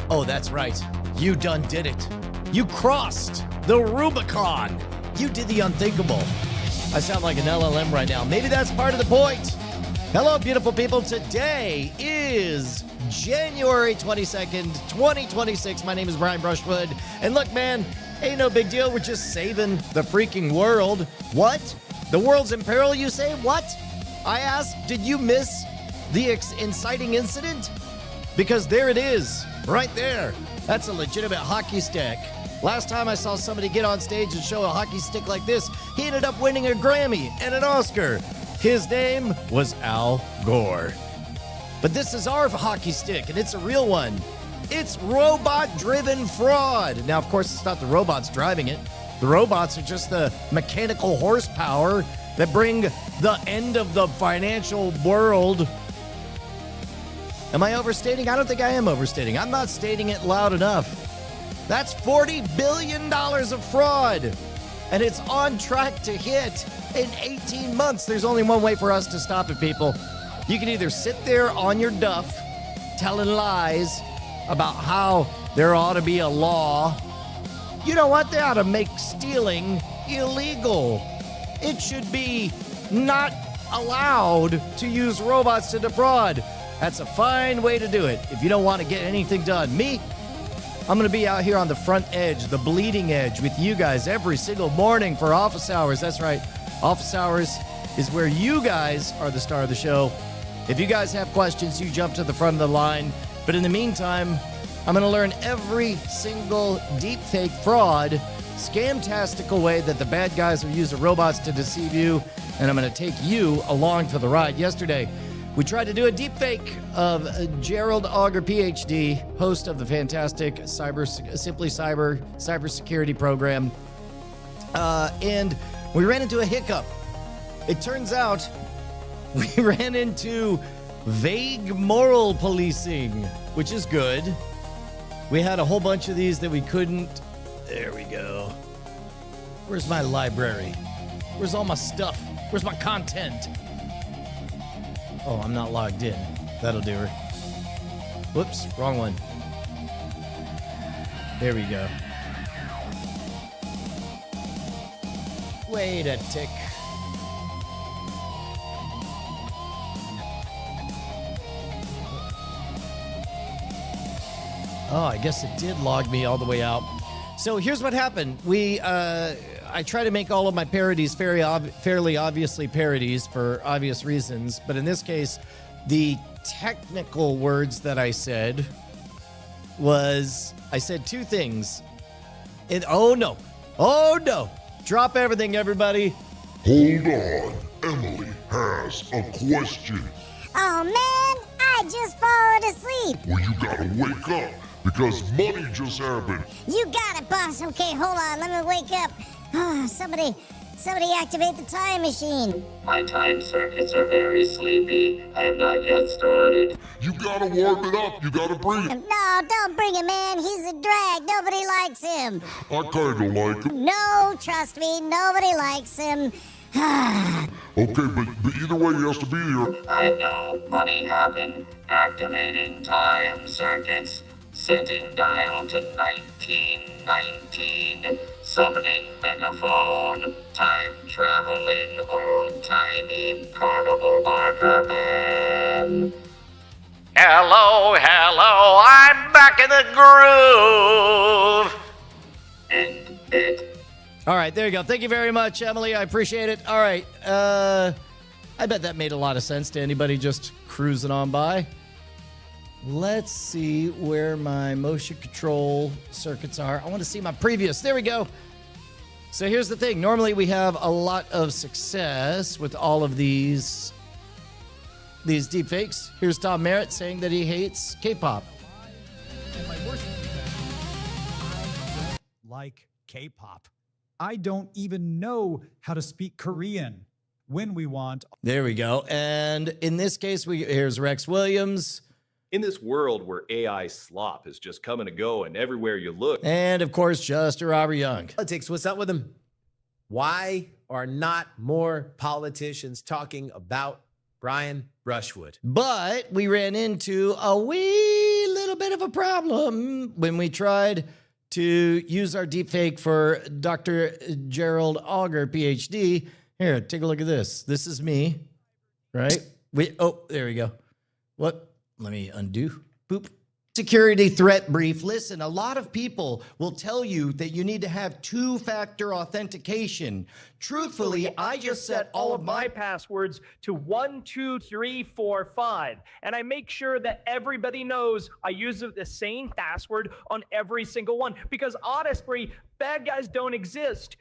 Oh, that's right. You done did it. You crossed the Rubicon. You did the unthinkable. I sound like an LLM right now. Maybe that's part of the point. Hello, beautiful people. Today is January 22nd, 2026. My name is Brian Brushwood. And look, man, ain't no big deal. We're just saving the freaking world. What? The world's in peril, you say? What? I asked, did you miss the inciting incident? Because there it is, right there. That's a legitimate hockey stick. Last time I saw somebody get on stage and show a hockey stick like this, he ended up winning a Grammy and an Oscar. His name was Al Gore. But this is our hockey stick, and it's a real one. It's robot-driven fraud. Now, of course, it's not the robots driving it. The robots are just the mechanical horsepower that bring the end of the financial world. Am I overstating? I don't think I am overstating. I'm not stating it loud enough. That's $40 billion of fraud. And it's on track to hit in 18 months. There's only one way for us to stop it, people. You can either sit there on your duff telling lies about how there ought to be a law. You know what? They ought to make stealing illegal. It should be not allowed to use robots to defraud. That's a fine way to do it if you don't want to get anything done. Me, I'm going to be out here on the front edge, the bleeding edge, with you guys every single morning for office hours. That's right. Office hours is where you guys are the star of the show. If you guys have questions, you jump to the front of the line. But in the meantime, I'm going to learn every single deepfake fraud, scamtastical way that the bad guys are using robots to deceive you. And I'm going to take you along for the ride. Yesterday, we tried to do a deepfake of Gerald Auger, PhD, host of the fantastic Simply cybersecurity program. And we ran into a hiccup. It turns out we ran into vague moral policing, which is good. We had a whole bunch of these that we couldn't. There we go. Where's my library? Where's all my stuff? Where's my content? Oh, I'm not logged in. That'll do her. Whoops, wrong one. There we go. Wait a tick. Oh, I guess it did log me all the way out. So here's what happened. I try to make all of my parodies fairly obviously parodies for obvious reasons. But in this case, the technical words that I said two things. Oh no. Drop everything, everybody. Hold on. Emily has a question. Oh, man, I just fallen asleep. Well, you gotta wake up because money just happened. You got it, boss. Okay, hold on. Let me wake up. Oh, somebody activate the time machine. My time circuits are very sleepy. I have not yet started. You gotta warm it up. You gotta bring it. No, don't bring him, man. He's a drag. Nobody likes him. I kinda like him. No, trust me. Nobody likes him. Okay, but either way, he has to be here. I know money happened. Activating time circuits. Setting dial to 1919. Summoning megaphone. Time traveling old-timey carnival barker man. Hello, I'm back in the groove. End it. All right, there you go. Thank you very much, Emily. I appreciate it. All right, I bet that made a lot of sense to anybody just cruising on by. Let's see where my motion control circuits are. I want to see my previous. There we go. So here's the thing. Normally we have a lot of success with all of these deepfakes. Here's Tom Merritt saying that he hates K-pop. Like K-pop. I don't even know how to speak Korean when we want. There we go. And in this case, here's Rex Williams. In this world where AI slop is just coming to go and everywhere you look. And of course, Justin Robert Young. Politics, what's up with them? Why are not more politicians talking about Brian Brushwood? But we ran into a wee little bit of a problem when we tried to use our deepfake for Dr. Gerald Auger, PhD. Here, take a look at this. This is me, right? Oh, there we go. What? Let me undo. Boop. Security threat brief. Listen, a lot of people will tell you that you need to have two-factor authentication. Truthfully, I just set all of my passwords to 1, 2, 3, 4, 5, and I make sure that everybody knows I use the same password on every single one, because honestly, bad guys don't exist.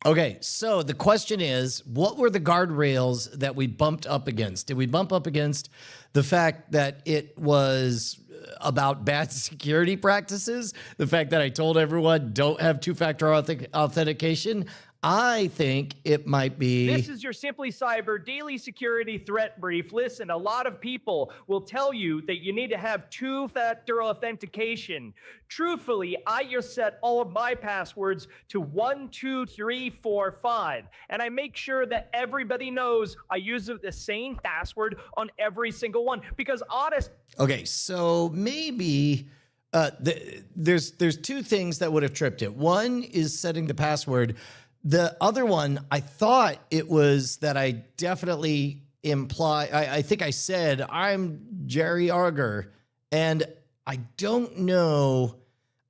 Okay, so the question is, what were the guardrails that we bumped up against? Did we bump up against the fact that it was about bad security practices? The fact that I told everyone don't have two-factor authentication? I think it might be... This is your Simply Cyber daily security threat brief. Listen, a lot of people will tell you that you need to have two-factor authentication. Truthfully, I just set all of my passwords to 1, 2, 3, 4, 5, and I make sure that everybody knows I use the same password on every single one, because honest... Okay, so maybe... there's two things that would have tripped it. One is setting the password. The other one, I thought it was that I definitely I think I said, I'm Jerry Auger, and I don't know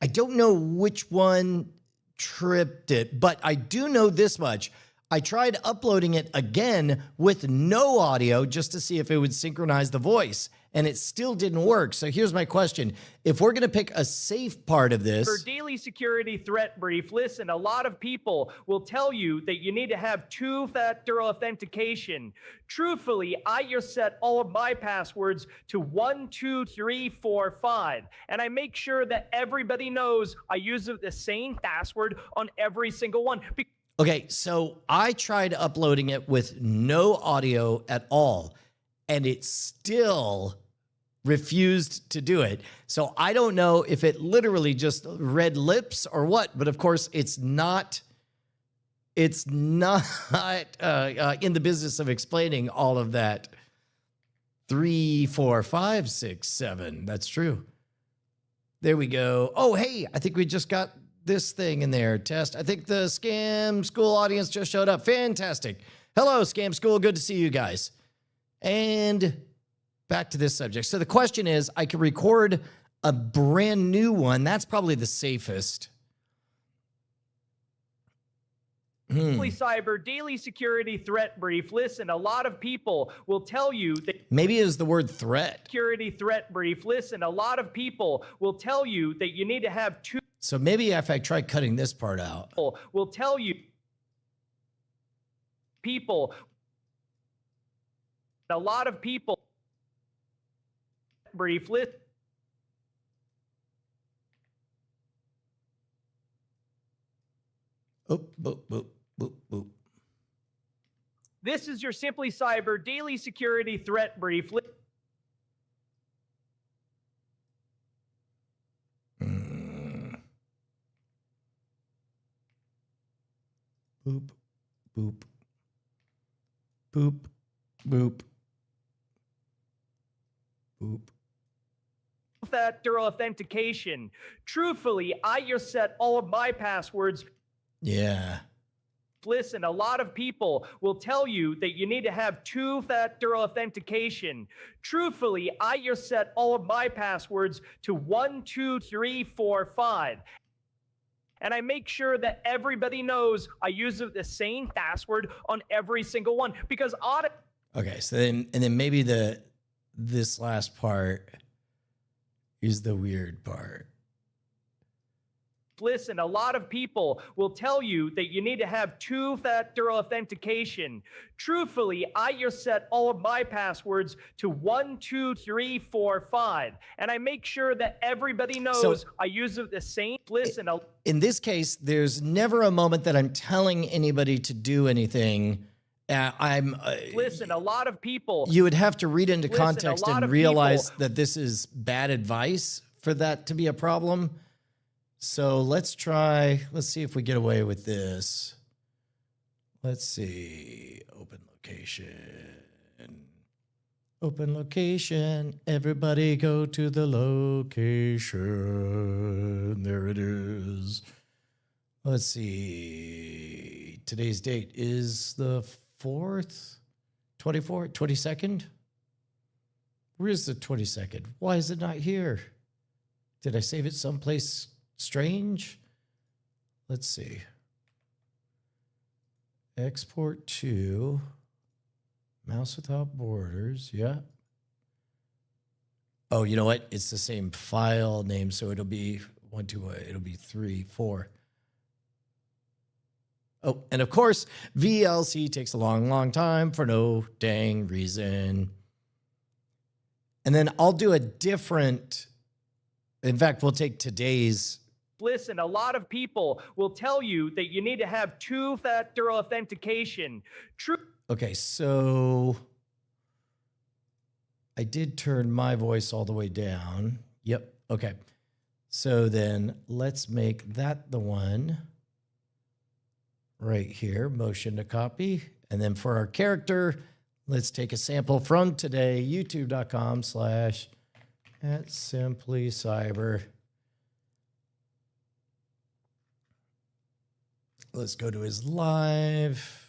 which one tripped it, but I do know this much. I tried uploading it again with no audio just to see if it would synchronize the voice, and it still didn't work. So here's my question. If we're going to pick a safe part of this... For daily security threat brief, listen, a lot of people will tell you that you need to have two-factor authentication. Truthfully, I just set all of my passwords to 1, 2, 3, 4, 5, and I make sure that everybody knows I use the same password on every single one. Okay, so I tried uploading it with no audio at all, and it still refused to do it. So I don't know if it literally just read lips or what, but of course it's not in the business of explaining all of that. 3, 4, 5, 6, 7. That's true. There we go. Oh, hey, I think we just got this thing in there. Test. I think the Scam School audience just showed up. Fantastic. Hello, Scam School. Good to see you guys. And back to this subject. So the question is, I can record a brand new one. That's probably the safest. Simply Cyber daily security threat brief. Listen, a lot of people will tell you that... Maybe it's the word threat. Security threat brief. Listen, a lot of people will tell you that you need to have two... So maybe if I try cutting this part out. Will tell you... A lot of people... Brief list. Boop, boop, boop, boop, boop. This is your Simply Cyber daily security threat brief. Boop, boop, boop, boop, boop. Factor authentication. Truthfully, I just set all of my passwords. Yeah. Listen, a lot of people will tell you that you need to have two-factor authentication. Truthfully, I just set all of my passwords to 1, 2, 3, 4, 5. And I make sure that everybody knows I use the same password on every single one, because Okay, so then maybe this last part is the weird part. Listen, a lot of people will tell you that you need to have two-factor authentication. Truthfully, I just set all of my passwords to 1, 2, 3, 4, 5, and I make sure that everybody knows I use the same. Listen, in this case, there's never a moment that I'm telling anybody to do anything. Listen, a lot of people. You would have to read into context and realize people, that this is bad advice for that to be a problem. So let's see if we get away with this. Let's see, open location. Open location. Everybody go to the location. There it is. Let's see. Today's date is the 4th, 24th, 22nd. Where's the 22nd? Why is it not here? Did I save it someplace strange? Let's see. Export to Mouse Without Borders. Yeah. Oh, you know what? It's the same file name, so it'll be it'll be 3, 4. Oh, and of course, VLC takes a long, long time for no dang reason. And then I'll do a different, in fact, we'll take today's. Listen, a lot of people will tell you that you need to have two-factor authentication. Okay, so I did turn my voice all the way down. Yep, okay. So then let's make that the one right here, motion to copy. And then for our character, let's take a sample from today, youtube.com/@simplycyber. Let's go to his live.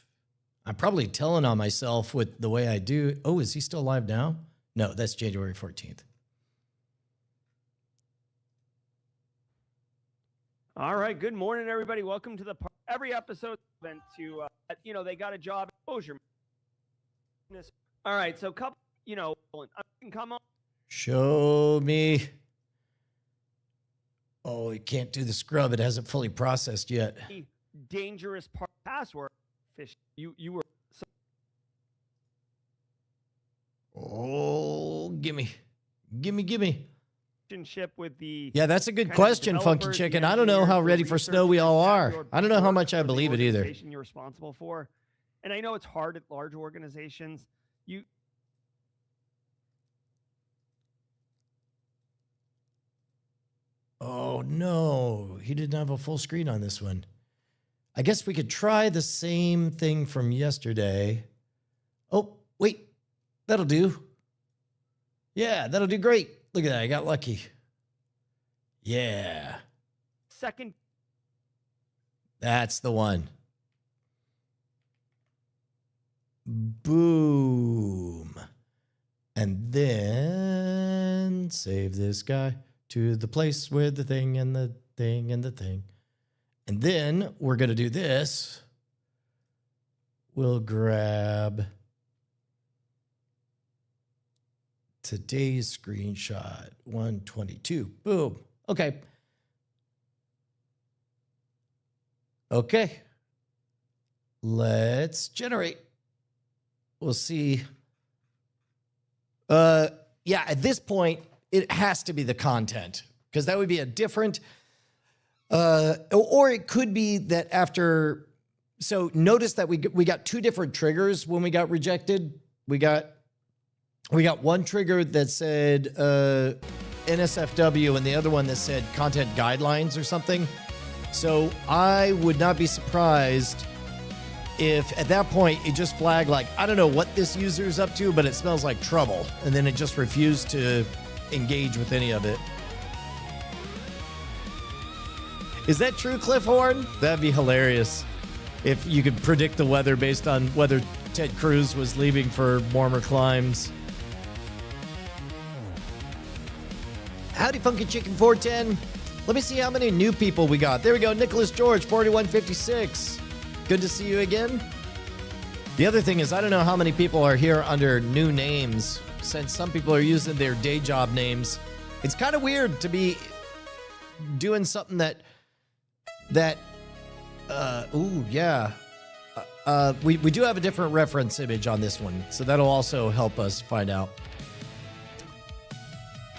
I'm probably telling on myself with the way I do. Oh, is he still live now? No, that's January 14th. All right. Good morning, everybody. Welcome to every episode event to, they got a job exposure. All right. So, come on. Show me. Oh, you can't do the scrub. It hasn't fully processed yet. Dangerous password. Fish. You were. Oh, gimme. Relationship with the. Yeah, that's a good question, Funky Chicken. I don't know how ready for snow we all are. I don't know how much I believe it either. You're responsible for, and I know it's hard at large organizations. Oh no, he didn't have a full screen on this one. I guess we could try the same thing from yesterday. Oh, wait, that'll do. Yeah, that'll do great. Look at that, I got lucky. Yeah. Second. That's the one. Boom. And then save this guy to the place with the thing and the thing and the thing. And then we're going to do this. We'll grab today's screenshot, 122. Boom. Okay. Okay. Let's generate. We'll see. Yeah, at this point, it has to be the content because that would be a different, or it could be that after. So notice that we got two different triggers when we got rejected. We got one trigger that said NSFW and the other one that said content guidelines or something. So I would not be surprised if at that point it just flagged like, I don't know what this user is up to, but it smells like trouble. And then it just refused to engage with any of it. Is that true, Cliff Horn? That'd be hilarious if you could predict the weather based on whether Ted Cruz was leaving for warmer climes. Howdy, Funky Chicken 410. Let me see how many new people we got. There we go. Nicholas George, 4156. Good to see you again. The other thing is, I don't know how many people are here under new names, since some people are using their day job names. It's kind of weird to be doing something that we do have a different reference image on this one, so that'll also help us find out.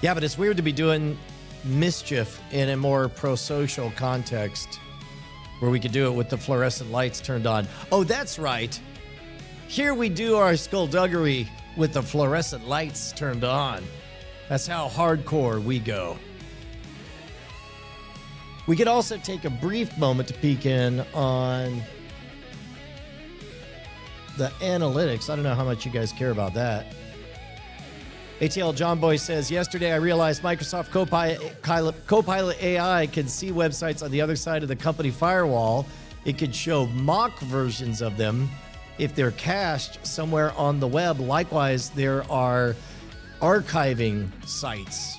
Yeah, but it's weird to be doing mischief in a more pro-social context where we could do it with the fluorescent lights turned on. Oh, that's right. Here we do our skullduggery with the fluorescent lights turned on. That's how hardcore we go. We could also take a brief moment to peek in on the analytics. I don't know how much you guys care about that. ATL John Boy says, yesterday I realized Microsoft Copilot AI can see websites on the other side of the company firewall. It could show mock versions of them if they're cached somewhere on the web. Likewise, there are archiving sites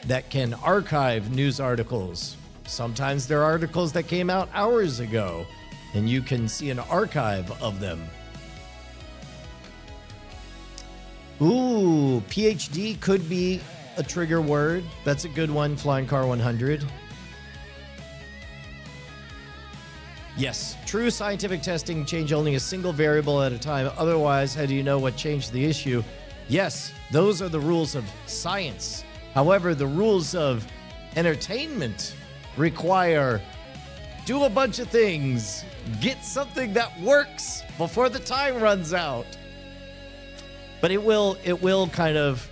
that can archive news articles. Sometimes there are articles that came out hours ago, and you can see an archive of them. Ooh, PhD could be a trigger word. That's a good one, Flying Car 100. Yes, true scientific testing change only a single variable at a time. Otherwise, how do you know what changed the issue? Yes, those are the rules of science. However, the rules of entertainment require do a bunch of things, get something that works before the time runs out. But it will kind of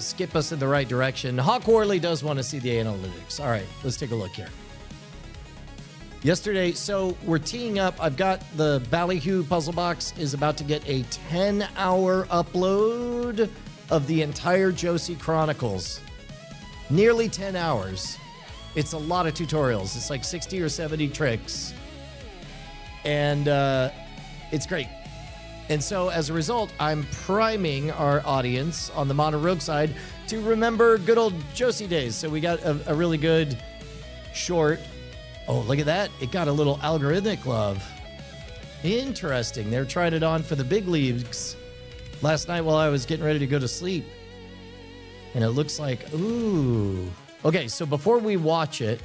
skip us in the right direction. Hawk Worley does want to see the analytics. All right, let's take a look here. Yesterday, so we're teeing up. I've got the Ballyhoo puzzle box is about to get a 10-hour upload of the entire Josie Chronicles. Nearly 10 hours. It's a lot of tutorials. It's like 60 or 70 tricks. And it's great. And so as a result, I'm priming our audience on the Mono Rogue side to remember good old Josie days. So we got a really good short. Oh, look at that. It got a little algorithmic love. Interesting. They're trying it on for the big leagues last night while I was getting ready to go to sleep. And it looks like, ooh. Okay, so before we watch it,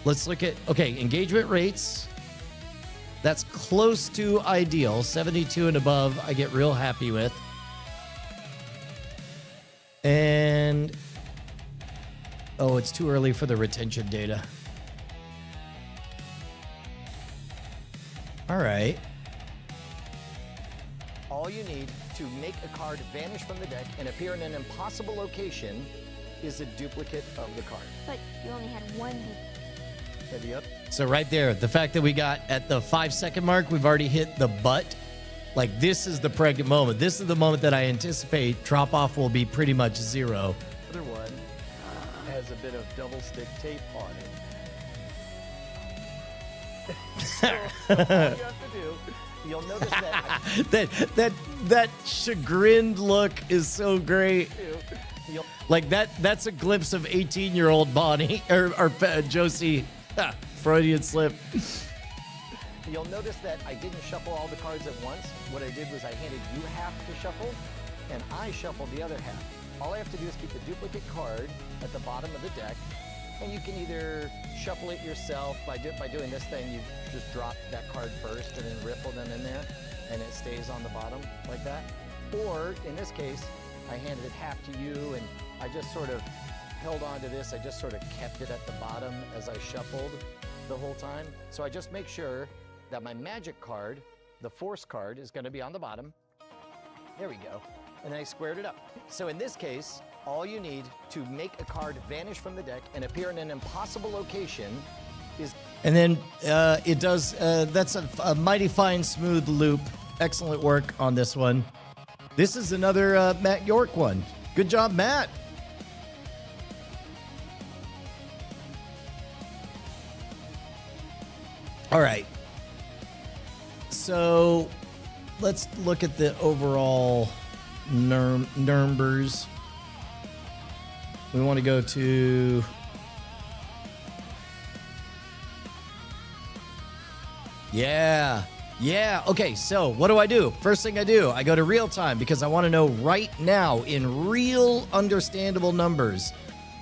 let's look at, okay, engagement rates. That's close to ideal. 72 and above, I get real happy with. And, oh, it's too early for the retention data. All right. All you need to make a card vanish from the deck and appear in an impossible location is a duplicate of the card. But you only had one. Heavy up. So right there, the fact that we got at the 5-second mark, we've already hit the butt. Like, this is the pregnant moment. This is the moment that I anticipate drop off will be pretty much zero. The other one has a bit of double stick tape on it. So all you have to do, you'll notice that that chagrined look is so great. Like that's a glimpse of 18-year-old Bonnie or Josie. Freudian slip. You'll notice that I didn't shuffle all the cards at once. What I did was I handed you half to shuffle, and I shuffled the other half. All I have to do is keep the duplicate card at the bottom of the deck, and you can either shuffle it yourself by doing this thing. You just drop that card first and then ripple them in there, and it stays on the bottom like that. Or, in this case, I handed it half to you, and I just sort of held on to this. I just sort of kept it at the bottom as I shuffled the whole time. So I just make sure that my magic card, the force card, is going to be on the bottom. There we go. And then I squared it up. So in this case, all you need to make a card vanish from the deck and appear in an impossible location is... And then it does, that's a mighty fine, smooth loop. Excellent work on this one. This is another Matt York one. Good job, Matt. All right. So let's look at the overall numbers. We want to go to... Yeah. Okay, so what do? First thing I do, I go to real time because I want to know right now in real understandable numbers.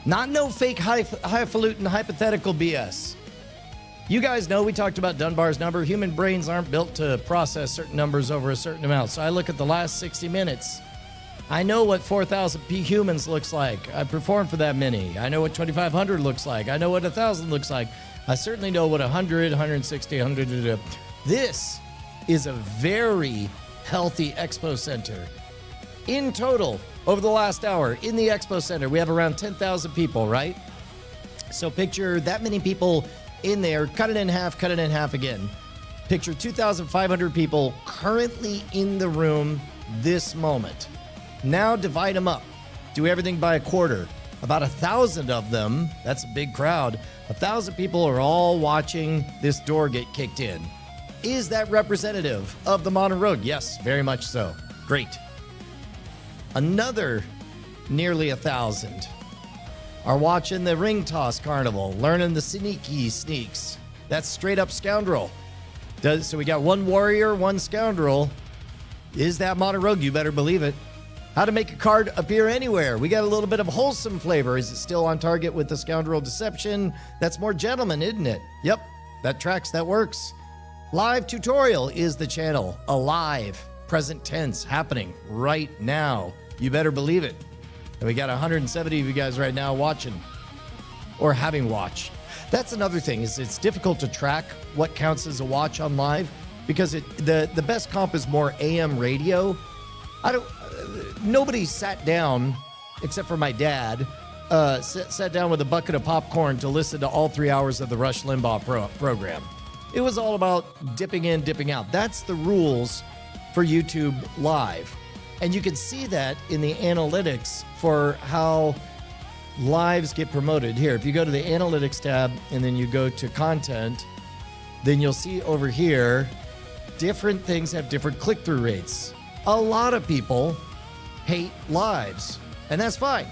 Not no fake highfalutin hypothetical BS. You guys know we talked about Dunbar's number. Human brains aren't built to process certain numbers over a certain amount. So I look at the last 60 minutes. I know what 4,000 humans looks like. I performed for that many. I know what 2,500 looks like. I know what 1,000 looks like. I certainly know what 100, 160, 100. This is a very healthy expo center. In total, over the last hour, in the expo center, we have around 10,000 people, right? So picture that many people in there, cut it in half again. Picture 2,500 people currently in the room this moment. Now divide them up. Do everything by a quarter. About 1,000 of them, that's a big crowd, 1,000 people are all watching this door get kicked in. Is that representative of the modern rogue? Yes, very much so. Great. Another nearly 1,000 are watching the ring toss carnival, learning the sneaky sneaks. That's straight up scoundrel. So we got one warrior, one scoundrel. Is that modern rogue? You better believe it. How to make a card appear anywhere. We got a little bit of wholesome flavor. Is it still on target with the scoundrel deception? That's more gentleman, isn't it? Yep, that tracks, that works. Live tutorial is the channel. Alive, present tense, happening right now. You better believe it. And we got 170 of you guys right now watching or having watched. That's another thing, is it's difficult to track what counts as a watch on live because the best comp is more AM radio. Nobody sat down, except for my dad, sat down with a bucket of popcorn to listen to all 3 hours of the Rush Limbaugh program. It was all about dipping in, dipping out. That's the rules for YouTube Live. And you can see that in the analytics for how lives get promoted. Here, if you go to the analytics tab and then you go to content, then you'll see over here, different things have different click-through rates. A lot of people hate lives, and that's fine.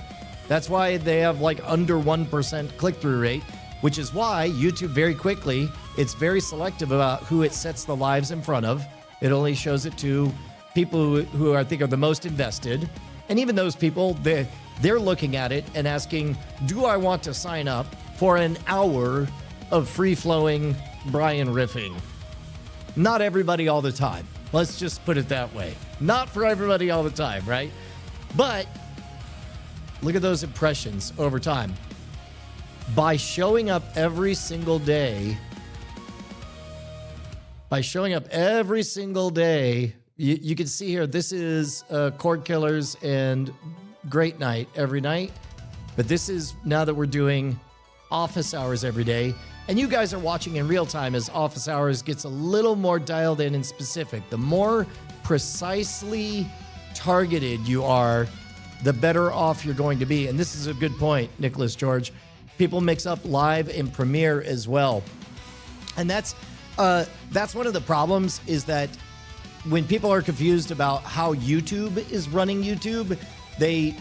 That's why they have like under 1% click-through rate, which is why YouTube very quickly, it's very selective about who it sets the lives in front of. It only shows it to people who I think are the most invested. And even those people, they're looking at it and asking, do I want to sign up for an hour of free-flowing Brian riffing? Not everybody all the time. Let's just put it that way. Not for everybody all the time, right? But look at those impressions over time. By showing up every single day, you can see here, this is Cord Killers and Great Night every night. But this is now that we're doing office hours every day. And you guys are watching in real time as office hours gets a little more dialed in and specific. The more precisely targeted you are, the better off you're going to be. And this is a good point, Nicholas George. People mix up live and premiere as well. And that's one of the problems, is that when people are confused about how YouTube is running YouTube, they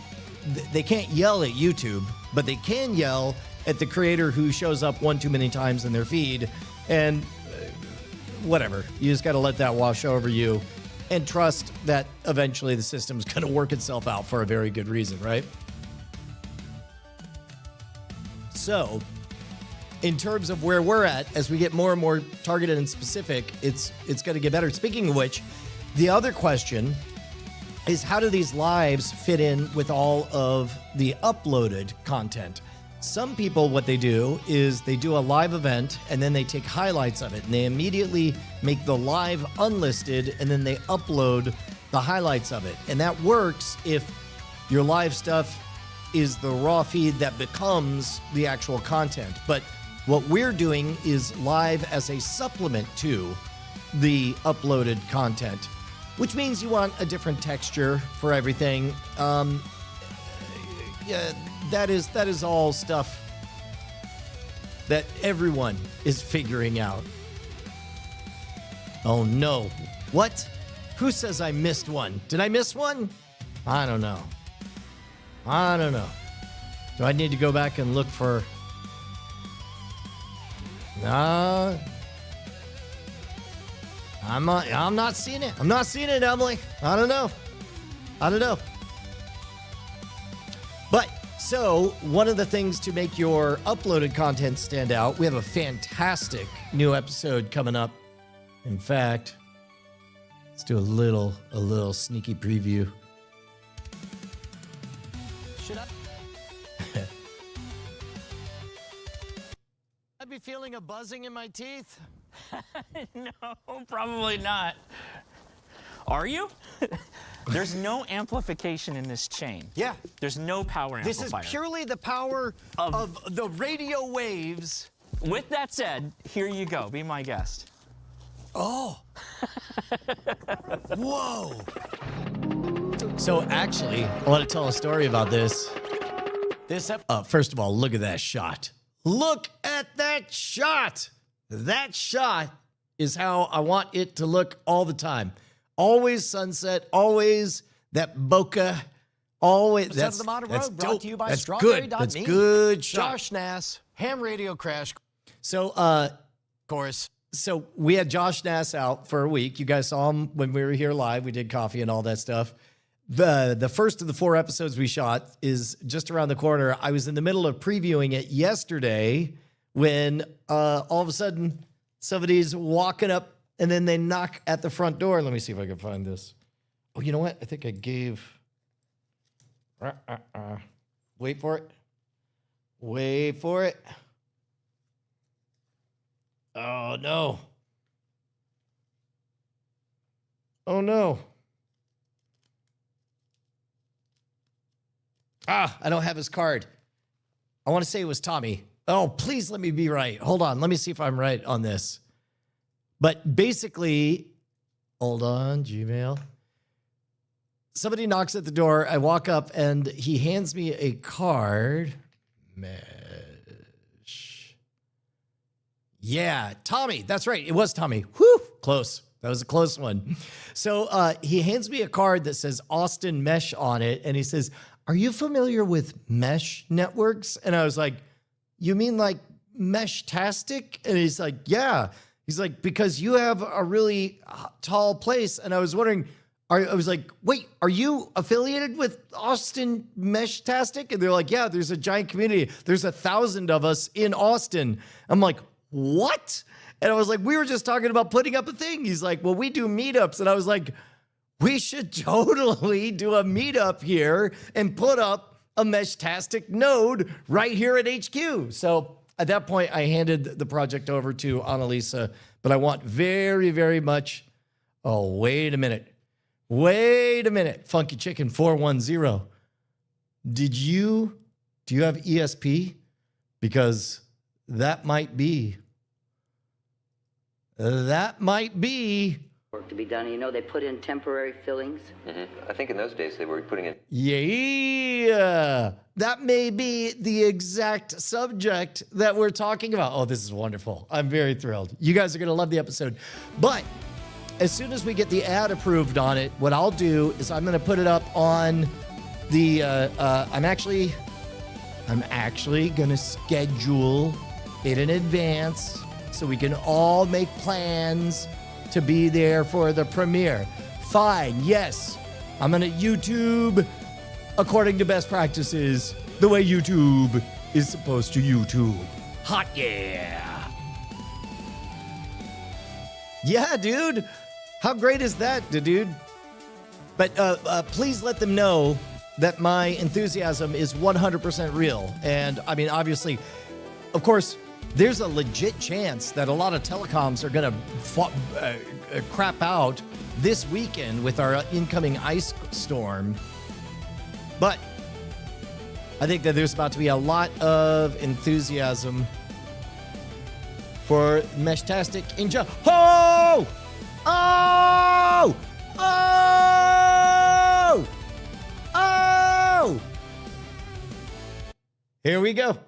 can't yell at YouTube, but they can yell at the creator who shows up one too many times in their feed. And whatever, you just got to let that wash over you and trust that eventually the system's going to work itself out for a very good reason, right? So, in terms of where we're at, as we get more and more targeted and specific, it's going to get better. Speaking of which, the other question is, how do these lives fit in with all of the uploaded content? Some people, what they do is they do a live event and then they take highlights of it and they immediately make the live unlisted and then they upload the highlights of it. And that works if your live stuff is the raw feed that becomes the actual content. But what we're doing is live as a supplement to the uploaded content, which means you want a different texture for everything. Yeah, that is all stuff that everyone is figuring out. Oh no. What? Who says I missed one? Did I miss one? I don't know. Do I need to go back and look for... No. I'm not seeing it. I'm not seeing it, Emily. I don't know. But, so, one of the things to make your uploaded content stand out, we have a fantastic new episode coming up. In fact, let's do a little sneaky preview. Should I be feeling a buzzing in my teeth? No, probably not. Are you? There's no amplification in this chain. Yeah. There's no power amplifier. This is purely the power of the radio waves. With that said, here you go. Be my guest. Oh. Whoa. So actually, I want to tell a story about this. First of all, look at that shot. Look at that shot. That shot is how I want it to look all the time. Always sunset, always that bokeh, always. That's the Modern Road, brought dope. to you by That's Strawberry.me. good. That's good shot. Josh Nass, Ham Radio Crash So, Course. So we had Josh Nass out for a week. You guys saw him when we were here live. We did coffee and all that stuff. The first of the 4 episodes we shot is just around the corner. I was in the middle of previewing it yesterday when all of a sudden somebody's walking up and then they knock at the front door. Let me see if I can find this. Oh, you know what? I think I gave... Wait for it. Wait for it. Oh, no. Oh, no. I don't have his card. I want to say it was Tommy. Oh, please let me be right. Hold on. Let me see if I'm right on this. But basically, hold on, Gmail. Somebody knocks at the door. I walk up and he hands me a card. Mesh. Yeah, Tommy. That's right. It was Tommy. Whew, close. That was a close one. So he hands me a card that says Austin Mesh on it. And he says, "Are you familiar with mesh networks?" And I was like, "You mean like Mesh-tastic?" And he's like, "Yeah." He's like, "Because you have a really tall place." And I was wondering, I was like, "Wait, are you affiliated with Austin Mesh-tastic?" And they're like, "Yeah, there's a giant community. There's 1,000 of us in Austin." I'm like, "What?" And I was like, "We were just talking about putting up a thing." He's like, "Well, we do meetups." And I was like, "We should totally do a meetup here and put up a Mesh-tastic node right here at HQ." So at that point, I handed the project over to Annalisa, but I want very, very much. Oh, wait a minute. Wait a minute. Funky Chicken 410. Do you have ESP? Because that might be. Work to be done. You know, they put in temporary fillings. I think in those days they were putting in. Yeah, that may be the exact subject that we're talking about. Oh, this is wonderful. I'm very thrilled. You guys are going to love the episode. But as soon as we get the ad approved on it, what I'll do is I'm going to put it up on the, I'm actually going to schedule it in advance so we can all make plans to be there for the premiere. Fine, yes. I'm gonna YouTube according to best practices, the way YouTube is supposed to YouTube. Hot yeah. Yeah, dude. How great is that, dude? But please let them know that my enthusiasm is 100% real. And I mean, obviously, of course, there's a legit chance that a lot of telecoms are going to crap out this weekend with our incoming ice storm. But I think that there's about to be a lot of enthusiasm for Mesh-tastic in Oh! Oh! Oh! Oh! Here we go.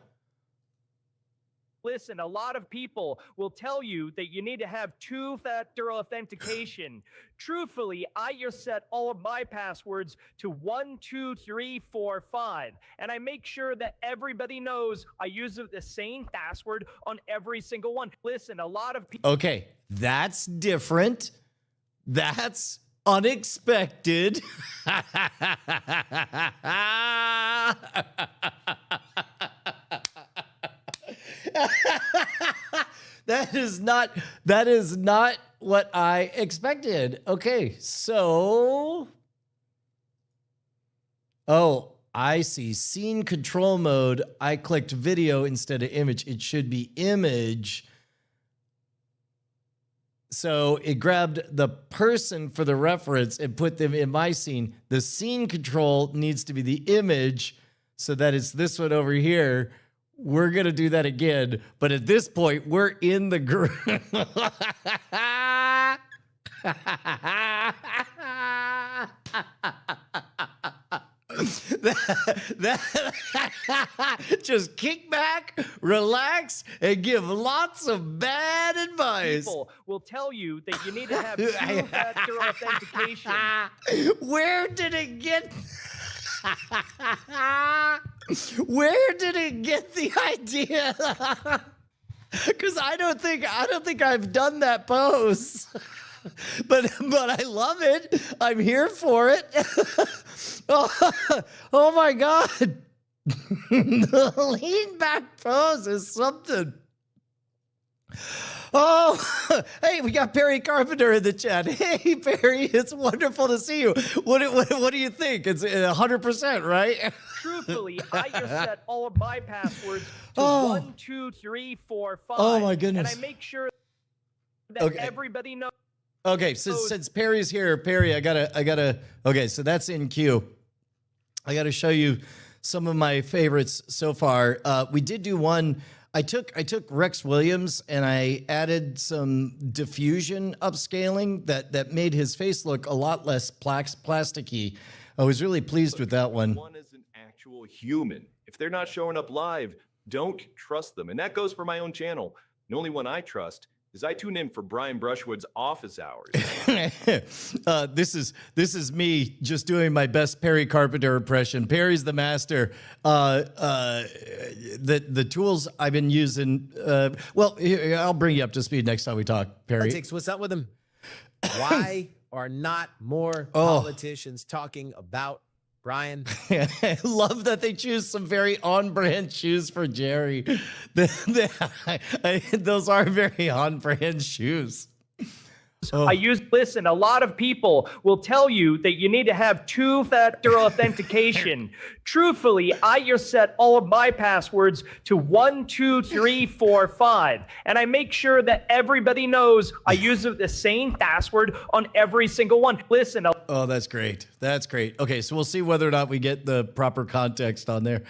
Listen, a lot of people will tell you that you need to have two-factor authentication. Truthfully, I just set all of my passwords to 1, 2, 3, 4, 5. And I make sure that everybody knows I use the same password on every single one. Listen, a lot of people... Okay, that's different. That's unexpected. That is not what I expected. Okay, so oh, I see. Scene control mode. I clicked video instead of image. It should be image. So it grabbed the person for the reference and put them in my scene. The scene control needs to be the image, so that it's this one over here. We're going to do that again, but at this point, we're in the group. Just kick back, relax, and give lots of bad advice. People will tell you that you need to have two-factor authentication. Where did it get? Where did it get the idea? Because I don't think I've done that pose. But I love it. I'm here for it. Oh my God. The lean back pose is something. Oh, hey, we got Perry Carpenter in the chat. Hey, Perry, it's wonderful to see you. What do you think? It's 100%, right? Truthfully, I just set all of my passwords to 1, 2, 3, 4, 5. Oh my goodness. And I make sure that everybody knows. Okay, since Perry's here, Perry, I gotta. Okay, so that's in queue. I gotta show you some of my favorites so far. We did do one. I took Rex Williams and I added some diffusion upscaling that made his face look a lot less plasticky. I was really pleased with that one. One is an actual human. If they're not showing up live, don't trust them. And that goes for my own channel. The only one I trust is I tune in for Brian Brushwood's office hours. This is me just doing my best Perry Carpenter impression. Perry's the master. The tools I've been using. Well, I'll bring you up to speed next time we talk, Perry. Politics, what's up with them? Why are not more politicians talking about Brian? I love that they choose some very on-brand shoes for Jerry. Those are very on-brand shoes. Listen, a lot of people will tell you that you need to have two-factor authentication. Truthfully, I just set all of my passwords to 1, 2, 3, 4, 5. And I make sure that everybody knows I use the same password on every single one. Listen. Oh, that's great. That's great. Okay, so we'll see whether or not we get the proper context on there.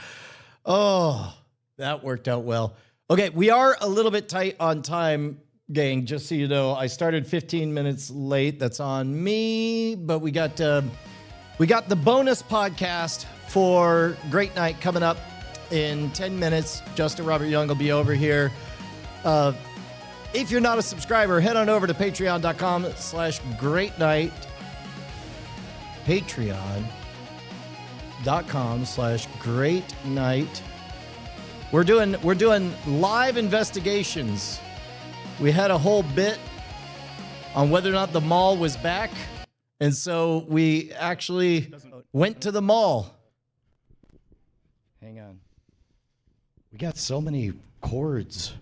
Oh, that worked out well. Okay, we are a little bit tight on time, gang, just so you know. I started 15 minutes late. That's on me, but we got the bonus podcast for Great Night coming up in 10 minutes. Justin Robert Young will be over here. If you're not a subscriber, head on over to patreon.com/greatnight. patreon.com/greatnight. We're doing live investigations. We had a whole bit on whether or not the mall was back. And so we actually went to the mall. Hang on. We got so many cords.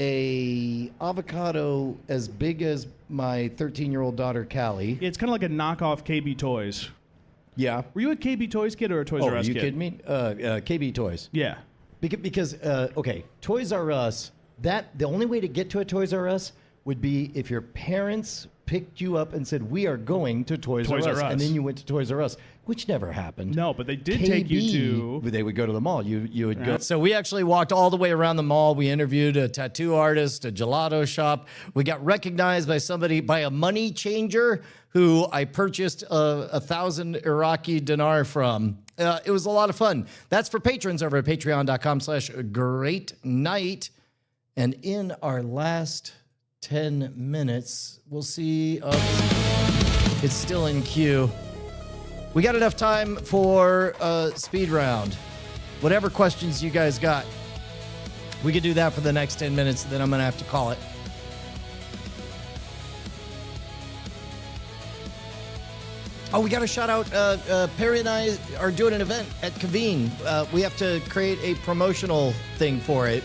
A avocado as big as my 13-year-old daughter, Callie. It's kind of like a knockoff KB Toys. Yeah. Were you a KB Toys kid or a Toys R Us kid? kid? Are you kidding me? KB Toys. Yeah. Because okay, Toys R Us, the only way to get to a Toys R Us would be if your parents picked you up and said, we are going to Toys R Us. And then you went to Toys R Us, which never happened. No, but they did take you to... They would go to the mall. You would go. So we actually walked all the way around the mall. We interviewed a tattoo artist, a gelato shop. We got recognized by a money changer who I purchased 1,000 Iraqi dinar from. It was a lot of fun. That's for patrons over at patreon.com/greatnight. And in our last 10 minutes, we'll see. It's still in queue. We got enough time for a speed round. Whatever questions you guys got, we could do that for the next 10 minutes, then I'm going to have to call it. Oh, we got to shout out, Perry and I are doing an event at Convene. We have to create a promotional thing for it.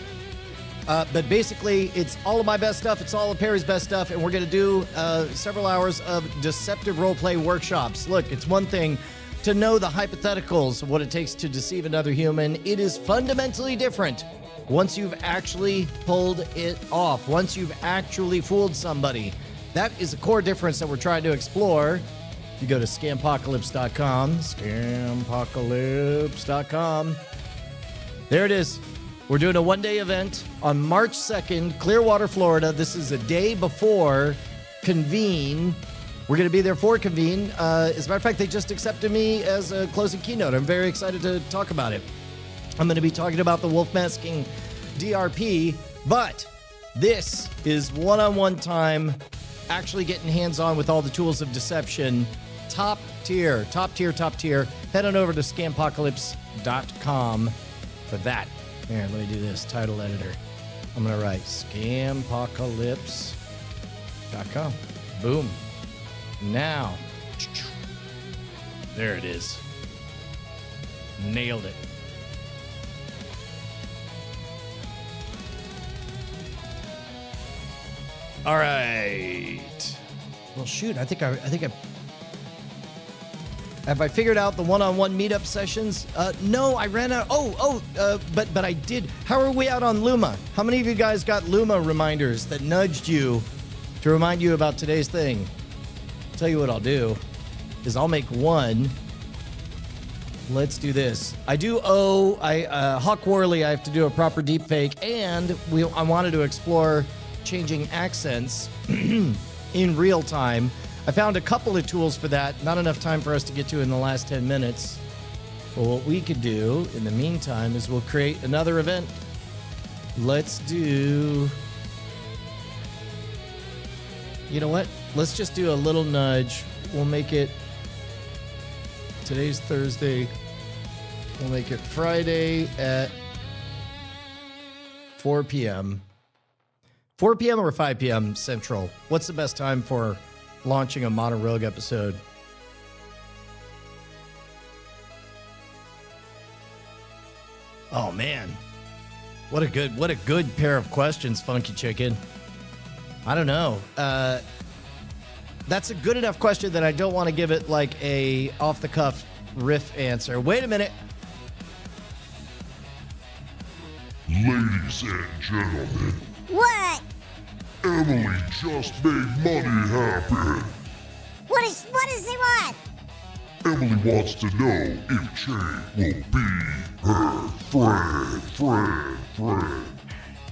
But basically, it's all of my best stuff. It's all of Perry's best stuff. And we're going to do several hours of deceptive roleplay workshops. Look, it's one thing to know the hypotheticals of what it takes to deceive another human. It is fundamentally different once you've actually pulled it off, once you've actually fooled somebody. That is a core difference that we're trying to explore. If you go to scampocalypse.com, scampocalypse.com, there it is. We're doing a one-day event on March 2nd, Clearwater, Florida. This is a day before Convene. We're going to be there for Convene. As a matter of fact, they just accepted me as a closing keynote. I'm very excited to talk about it. I'm going to be talking about the wolf masking DRP, but this is one-on-one time, actually getting hands-on with all the tools of deception. Top tier. Head on over to scampocalypse.com for that. Here, let me do this. Title editor. I'm going to write scampocalypse.com. Boom. Now. There it is. Nailed it. All right. Well, shoot. I think I have I figured out the one-on-one meetup sessions? No, I ran out. But I did. How are we out on Luma? How many of you guys got Luma reminders that nudged you to remind you about today's thing? I'll tell you what I'll do is I'll make one. Let's do this. I do owe Hawk Worley. I have to do a proper deepfake, and I wanted to explore changing accents in real time. I found a couple of tools for that. Not enough time for us to get to in the last 10 minutes. But what we could do in the meantime is we'll create another event. Let's do... You know what? Let's just do a little nudge. We'll make it... Today's Thursday. We'll make it Friday at 4 p.m. 4 p.m. or 5 p.m. Central. What's the best time for launching a Mono Rogue episode? Oh man, what a good pair of questions, Funky Chicken. I don't know. That's a good enough question that I don't want to give it like a off the cuff riff answer. Wait a minute. Ladies and gentlemen, What? Emily just made money happen. What does he want? Emily wants to know if Che will be her friend.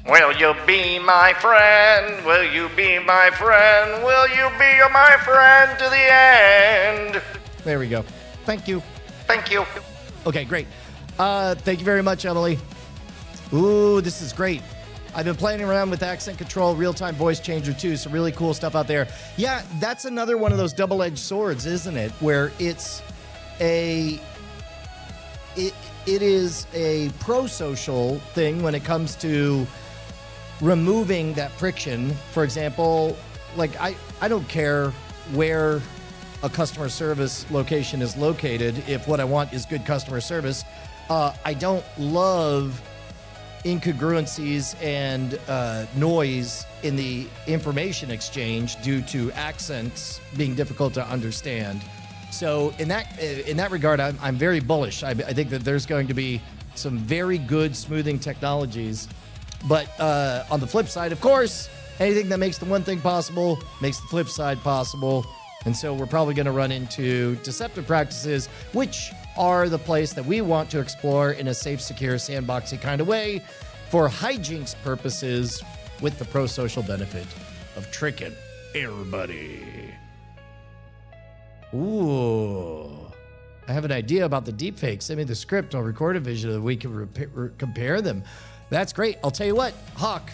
Will you be my friend? Will you be my friend? Will you be my friend to the end? There we go. Thank you. Okay, great. Thank you very much, Emily. Ooh, this is great. I've been playing around with accent control, real-time voice changer too. Some really cool stuff out there. Yeah, that's another one of those double-edged swords, isn't it? Where it is a pro-social thing when it comes to removing that friction. For example, like I don't care where a customer service location is located if what I want is good customer service. I don't love incongruencies and noise in the information exchange due to accents being difficult to understand. So in that regard, I'm very bullish. I think that there's going to be some very good smoothing technologies. But on the flip side, of course, anything that makes the one thing possible makes the flip side possible. And so we're probably going to run into deceptive practices, which are the place that we want to explore in a safe, secure, sandboxy kind of way for hijinks purposes with the pro-social benefit of tricking everybody. Ooh. I have an idea about the deepfake. Send me the script. I'll record a vision so that we can compare them. That's great. I'll tell you what, Hawk,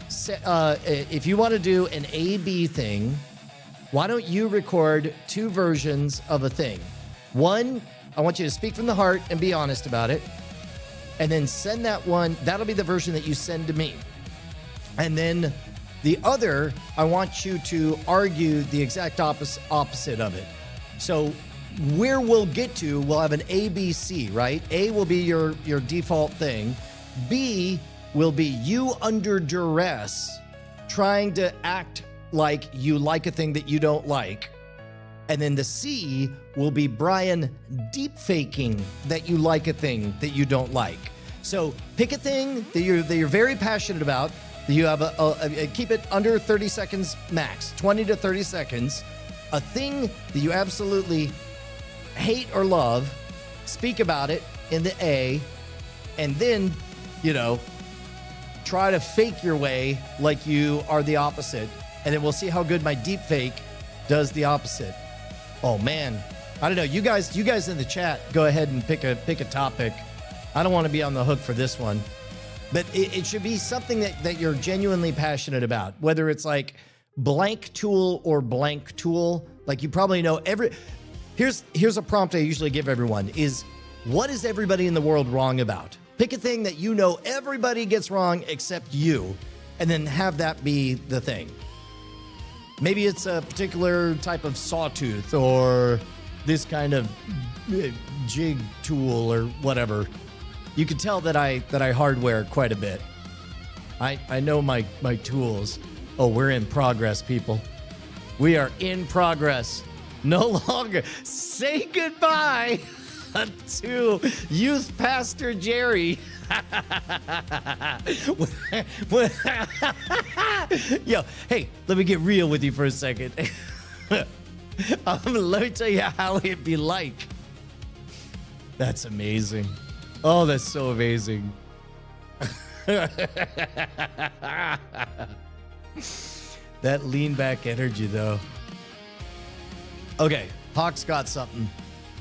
if you want to do an A-B thing, why don't you record two versions of a thing? One, I want you to speak from the heart and be honest about it. And then send that one. That'll be the version that you send to me. And then the other, I want you to argue the exact opposite of it. So where we'll get to, we'll have an A, B, C, right? A will be your default thing. B will be you under duress trying to act like you like a thing that you don't like. And then the C will be Brian deepfaking that you like a thing that you don't like. So pick a thing that you're very passionate about. That you have keep it under 30 seconds max, 20 to 30 seconds. A thing that you absolutely hate or love. Speak about it in the A, and then try to fake your way like you are the opposite. And then we'll see how good my deepfake does the opposite. Oh man, I don't know. You guys in the chat, go ahead and pick a topic. I don't want to be on the hook for this one, but it should be something that you're genuinely passionate about. Whether it's like blank tool or blank tool, like you probably know Here's a prompt I usually give everyone: is what is everybody in the world wrong about? Pick a thing that you know everybody gets wrong except you, and then have that be the thing. Maybe it's a particular type of sawtooth or this kind of jig tool or whatever. You can tell that I hardware quite a bit. I know my tools. Oh, we're in progress, people. We are in progress. No longer. Say goodbye to Youth Pastor Jerry. Yo, hey, let me get real with you for a second. Let me tell you how it'd be like. That's amazing. Oh, that's so amazing. That lean back energy, though. Okay, Hawk's got something.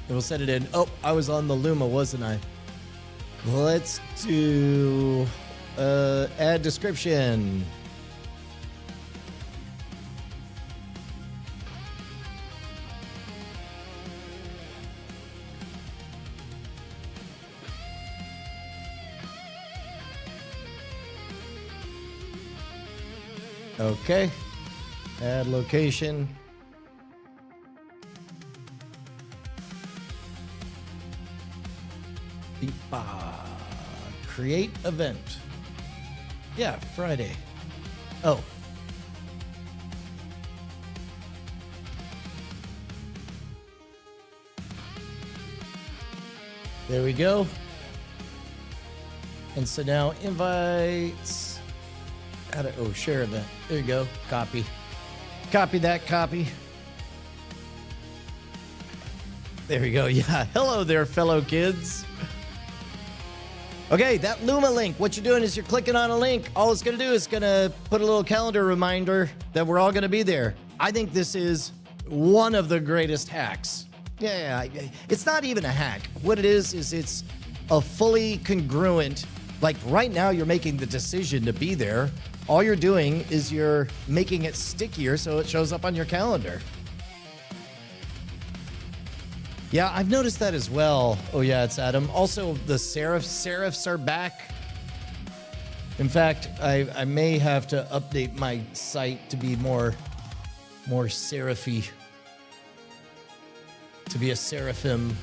We'll set it in. Oh, I was on the Luma, wasn't I? Let's do add description. Okay. Add location. Create event. Yeah, Friday. Oh. There we go. And so now invites. Share event. There you go. Copy. Copy that copy. There we go. Yeah. Hello there, fellow kids. Okay, that Luma link, what you're doing is you're clicking on a link. All it's going to do is going to put a little calendar reminder that we're all going to be there. I think this is one of the greatest hacks. Yeah, it's not even a hack. What it is it's a fully congruent, like right now you're making the decision to be there. All you're doing is you're making it stickier so it shows up on your calendar. Yeah, I've noticed that as well. Oh yeah, it's Adam. Also, the serifs are back. In fact, I may have to update my site to be more serify. To be a seraphim.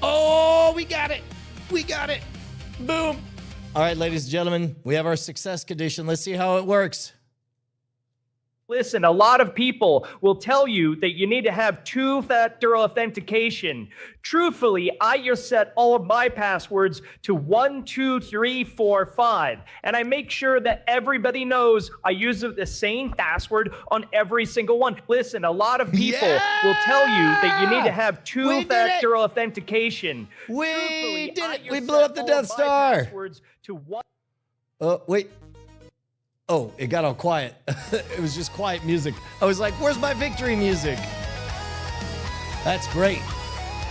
Oh, we got it. We got it. Boom. All right, ladies and gentlemen, we have our success condition. Let's see how it works. Listen, a lot of people will tell you that you need to have two-factor authentication. Truthfully, I just set all of my passwords to 1, 2, 3, 4, 5. And I make sure that everybody knows I use the same password on every single one. Listen, a lot of people will tell you that you need to have two-factor authentication. We did it. We blew up the Death Star. Passwords to 1. Oh, wait. Oh, it got all quiet. It was just quiet music. I was like, where's my victory music? That's great.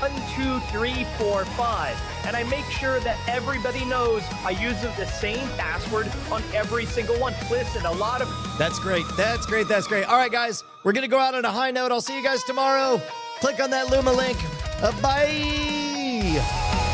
1, 2, 3, 4, 5. And I make sure that everybody knows I use the same password on every single one. Listen, a lot of... That's great. That's great. That's great. All right, guys. We're going to go out on a high note. I'll see you guys tomorrow. Click on that Luma link. Bye.